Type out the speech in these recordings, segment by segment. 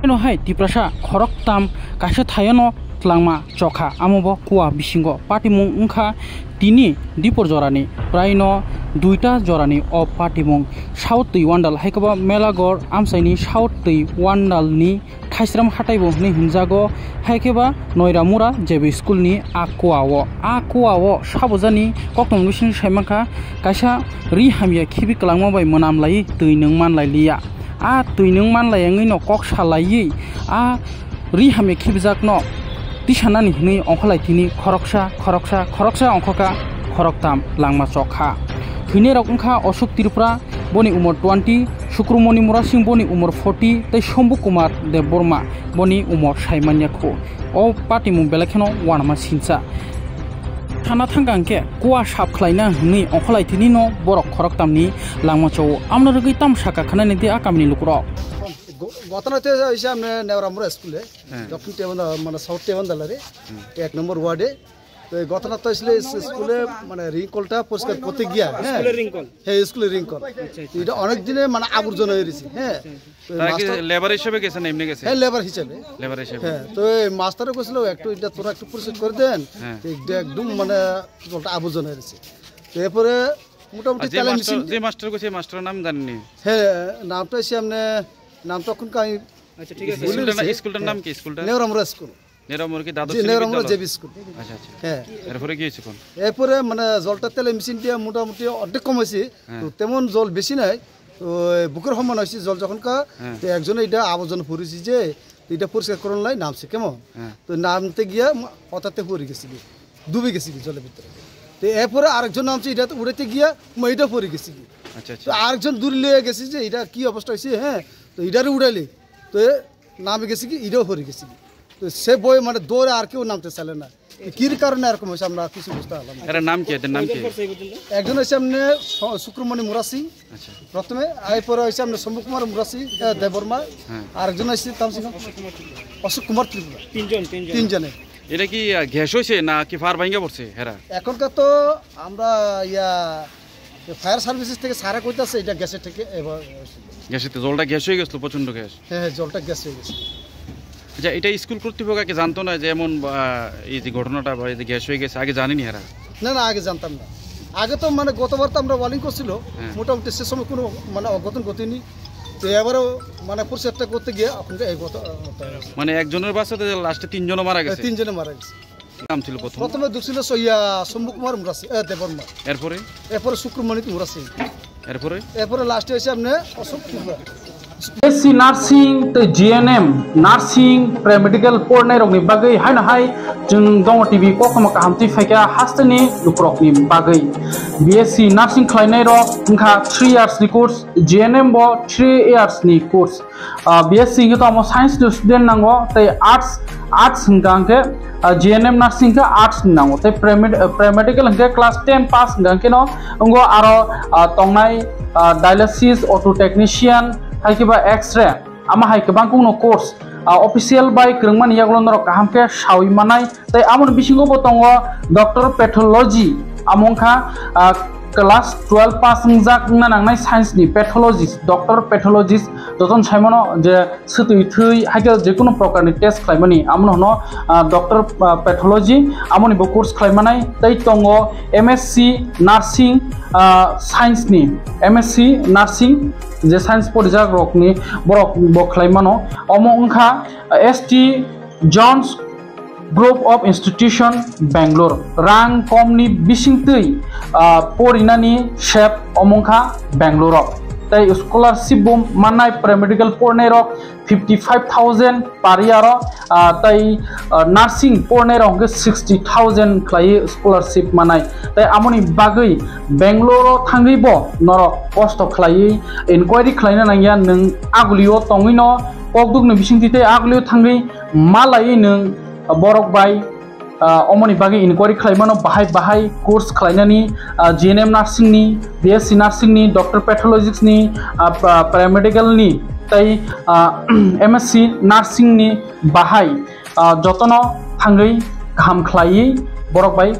no hai tiprasa khorok tam kaisa thayano tlangma chokha amobo kuwa bisingo patimung ungkha tini dipor jorani praino duita jorani o patimung south tui wandal haikaba melagor amsaini south tui wandal ni thaisram hataibo ni hinjago haikeba noiramura jebe school ni akuawo sabojani koktom bisin saimaka kaisa ri hamya khibi klangma bai monam lai tui nung man lai liya a tui nung man lai ngi no kok salai a ri hamya khibjak no tisanani hini ongkholai tini khoroksa ongkhoka khoroktam langma chokha thine rok ungkha Ashok Tripura boni umur 20 Sukrumoni Murasing boni umur 40 tei Shombu Kumar Deborma boni umur saimanya khu o patimung belekheno wanama sincha thana thangangke kuwa sap khlaina hini ongkholai tini no borok khoroktamni langma chow amna rogui tam saka khanani de akamni lukro গতনাতে হইছে আমরা নেওরামুরা স্কুলে দক্ষিণ টেবন মানে south টেবন দালারে 1 নম্বর ওয়ার্ডে তো গতনা তো আসলে স্কুলে মানে রিংকলটা পরিষ্কার করতে গিয়া স্কুলের রিংকল হ্যাঁ স্কুলের রিংকল এটা অনেক দিনে মানে আবর্জনা হয়ে গেছে হ্যাঁ মাস্টার লেবার হিসেবে গেছে না এমনি গেছে হ্যাঁ লেবার হিসেবে হ্যাঁ তো মাস্টারও কইছিল একটু এটা তোরা একটু পরিষ্কার করে দেন একদম মানে জলটা আবর্জনা হয়ে গেছে তো এরপরে মোটামুটি তাহলে যে মাস্টার কইছে মাস্টারের নাম জানেননি হ্যাঁ নামটা সামনে নাম তখন কাই আচ্ছা ঠিক আছে স্কুলটার নাম কি স্কুলটা নেওরামুরা স্কুল নেওরামুরা কি দাদু নেওরামুরা জেবি স্কুল আচ্ছা আচ্ছা হ্যাঁ এরপরে কি হইছে কোন এরপরে মানে জলটা তেলে মেশিন দিয়ে মোটামুটি অর্ধেক কম হয়েছে তো তেমন জল বেশি নাই তো বুকের সমান হয়েছে জল যখন কা তো একজনে এটা আবর্জনা পড়েছি যে এটা পরিষ্কার করার লাই নামছে কেমন তো নামতে গিয়া হঠাৎ পড়ে গেছি ডুবে গেছি জলের ভিতরে তো এরপরে আরেকজন নামছে এটা উড়াইতে গিয়া এটা পড়ে গেছি আচ্ছা আচ্ছা তো আরেকজন দূরে লিয়ে গেছি যে এটা কি অবস্থা হয়েছে হ্যাঁ তো ইডারে উড়াইলে তো নামে গেছি কি ইডাও পড়ে গেছি তো সে বই মানে দৌড়ে আর কেউ নামতে চাইলে না কির কারণে এরকম হয়েছে আমরা কিছু বুঝতে পারলাম এর নাম কি এর নাম কি একজন হচ্ছে সামনে শুক্রমণি মুরাসি আচ্ছা প্রথমে এরপরে হচ্ছে সামনে শম্ভু কুমার মুরাসি দেববর্মা আরেকজন হচ্ছে অশোক কুমার ত্রিপুরা তিনজনে এটা কি গ্যাস হয়েছে না কি ফার ভাঙ্গা পড়ছে হেরা এখনকার তো আমরা ফায়ার সার্ভিসেস থেকে সারা কইতাছে এটা গ্যাসের থেকে গ্যাসেতে জলটা গ্যাস হয়ে গেছিল প্রচন্ড গ্যাস হ্যাঁ জলটা গ্যাস হয়ে গেছে আচ্ছা এটা স্কুল কর্তৃপক্ষকে জানতো না যে এমন এই যে ঘটনাটা বা এই যে গ্যাস হয়ে গেছে আগে জানিনি এরা না আগে জানতাম না আগে তো মানে গতবার তো আমরা ওয়ালিং করছিল মোটামুটি সে সময় কোনো মানে অঘটন ঘটেনি তো এবারও মানে পরিষ্কারটা করতে গিয়ে এই মানে একজনের বাসাতে লাস্টে তিনজনও মারা গেছে নাম ছিল প্রথমে ঢুকছিল শম্ভু কুমার মুরাসি দেববর্মা এরপরে শুক্রমণি মুরাসি এরপরে লাস্টে হয়েছে আপনি Ashok Tripura BSc Nursing te GNM Nursing Pre-Medical Pornai rokni bagai haina hai jung dong TV kokoma kahamti faika hastani lukrokni bagai BSc Nursing khlainai rok ungkha 3 years ni course GNM bo 3 years ni course BSc ke to amo science student nango tei arts hingangke GNM Nursing ke arts nango tei pre-medical hingke class 10 pass hingangke no ungo aro tongnai dialysis auto technician haikeba x-ray ama haikebang kuno course official by krungman yaglon rok kahamke sawi manai tai amon bisingo bo tongo doctor pathology amongkha class 12 pass jak na nangnai science ni pathologist doctor pathologist joton saimono je sutui thui haike je kono prokar ni test khlaimani amon hono doctor pathology amoni bo course khlaimanai tai tongo MSc nursing science ni MSc nursing je science podjak rokni borok bo khlaimano omo ungkha ST Jones Group of Institution Bangalore rang komni bisingtui porinani shep omongkha Bangalore tai scholarship bom manai pre-medical pornai rok 55,000 per year tai nursing pornai rok 60,000 khlai scholarship manai tai amoni bagai Bangalore thangi bo norok cost khlai inquiry khlaina nangya nung agulio tongino pokduk ni bisingti tai agulio thangi malai nung borok bai omoni bagi inquiry khlaimano bahai course khlainani GNM nursing ni BSc nursing ni doctor pathologist ni paramedical ni tai MSc nursing ni bahai jotono thangai kham khlai borok bai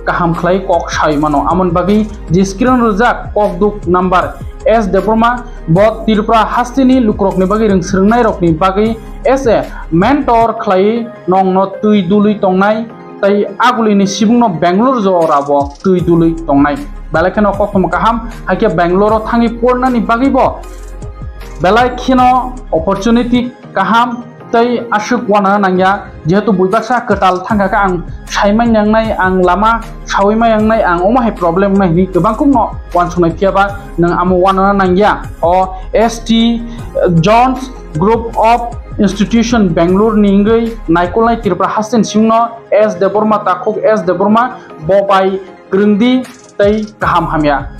kaham khlai kok sai mano amon bagi je screen rojak kok duk number S Deborma bot Tripura hastini lukrok ni bagi ring serngnai rok ni bagi as a mentor khlai nong no tui dului tongnai tai aguli ni sibung no Bangalore jo rabo tui dului tongnai balakheno kokom kaham haike Bangalore thangi porna ni bagi bo belai khino opportunity kaham tai asuk wana nangya jehetu buibaksa ketal thangka ka ang saimai yangnai ang lama sawima yangnai ang oma hai problem mai ni kebangkum no wan sunai phiaba nang amu wana nangya o ST Jones Group of Institution Bangalore ningai naikolai Tripura hasten singno S Deborma takuk S Deborma bobai grindi tai kaham hamya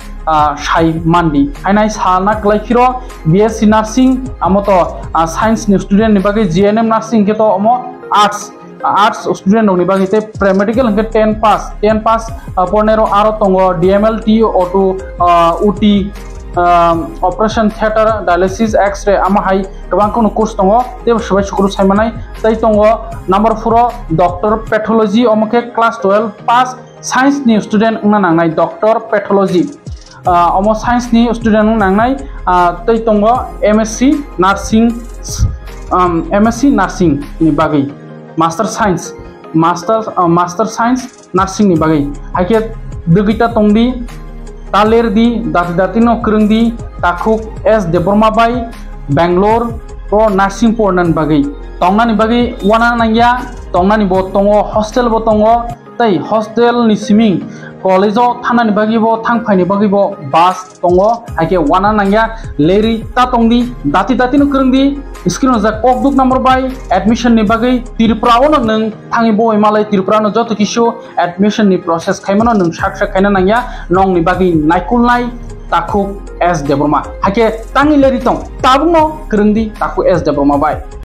Shai Mandi. Ainai salna klaikiro BSc Nursing amoto Science ni student ni bagi GNM Nursing keto omo Arts student ni bagi te Pre-Medical hingga 10 pass pornero aro tongo DMLT auto UT Operation Theater Dialysis X-ray ama hai kabangko course tongo te sabai sukuru saimanai tai tongo number 4 Doctor Pathology omoke class 12 pass Science ni student na nangai Doctor Pathology omo science ni student nangnai tai tongo MSc Nursing ni bagi Master Science Nursing ni bagi hake dugita tongdi taler di dati no krungdi takuk S Deborma bai Bangalore pro nursing pornan bagi tongna ni bagi wana nangya tongna ni bo tongo hostel bo tongo tai hostel ni siming college thana ni bagi bo thangphai ni bagi bo bus tongo hake wana nangya leri ta tongdi dati no krungdi screen ja kok duk number by admission ni bagi Tripura ono nang thangi bo malai Tripura no joto kisho admission ni process khaimano nang sak khaina nangya nong ni bagi naikulnai takuk S Deborma hake tangi leri tong tabungo krungdi takuk S Deborma bai